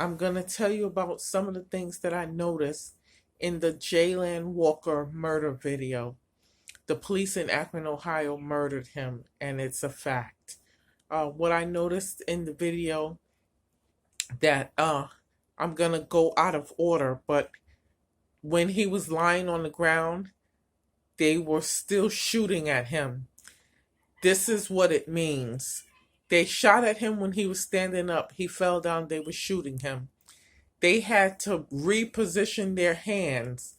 I'm going to tell you about some of the things that I noticed in the Jayland Walker murder video. The police in Akron, Ohio murdered him, and it's a fact. What I noticed in the video that I'm going to go out of order, but when he was lying on the ground, they were still shooting at him. This is what it means. They shot at him when he was standing up. He fell down. They were shooting him. They had to reposition their hands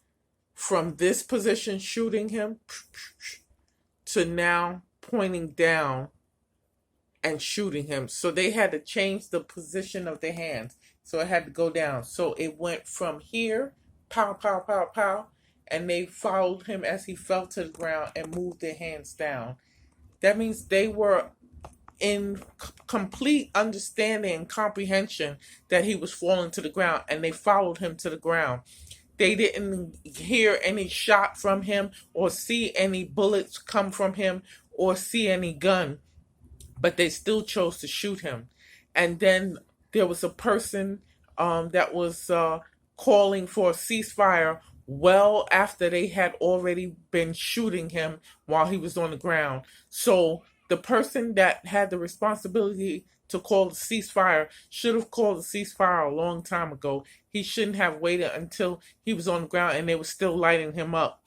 from this position shooting him to now pointing down and shooting him. So they had to change the position of their hands. So it had to go down. So it went from here, pow, pow, pow, pow, and they followed him as he fell to the ground and moved their hands down. That means they were in complete understanding and comprehension that he was falling to the ground, and they followed him to the ground. They didn't hear any shot from him or see any bullets come from him or see any gun, but they still chose to shoot him. And then there was a person that was calling for a ceasefire well after they had already been shooting him while he was on the ground. So the person that had the responsibility to call the ceasefire should have called the ceasefire a long time ago. He shouldn't have waited until he was on the ground and they were still lighting him up.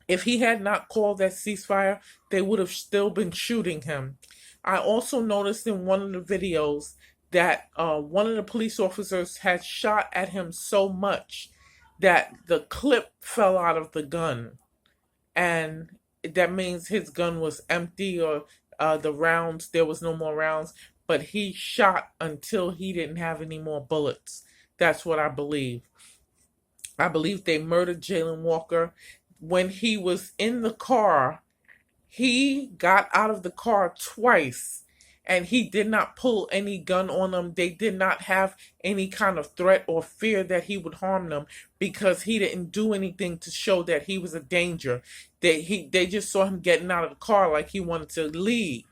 If he had not called that ceasefire, they would have still been shooting him. I also noticed in one of the videos that one of the police officers had shot at him so much that the clip fell out of the gun. And that means his gun was empty, or the rounds, there was no more rounds. But he shot until he didn't have any more bullets. That's what I believe. I believe they murdered Jayland Walker. When he was in the car, he got out of the car twice, and he did not pull any gun on them. They did not have any kind of threat or fear that he would harm them, because he didn't do anything to show that he was a danger. They just saw him getting out of the car like he wanted to leave.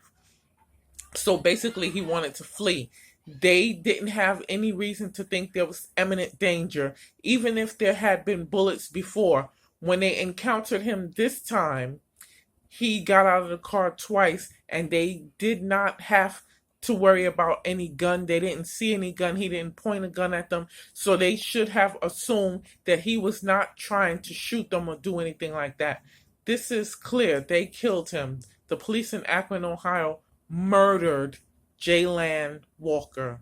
So basically he wanted to flee. They didn't have any reason to think there was imminent danger, even if there had been bullets before. When they encountered him this time, he got out of the car twice, and they did not have to worry about any gun. They didn't see any gun. He didn't point a gun at them. So they should have assumed that he was not trying to shoot them or do anything like that. This is clear. They killed him. The police in Akron, Ohio murdered Jayland Walker.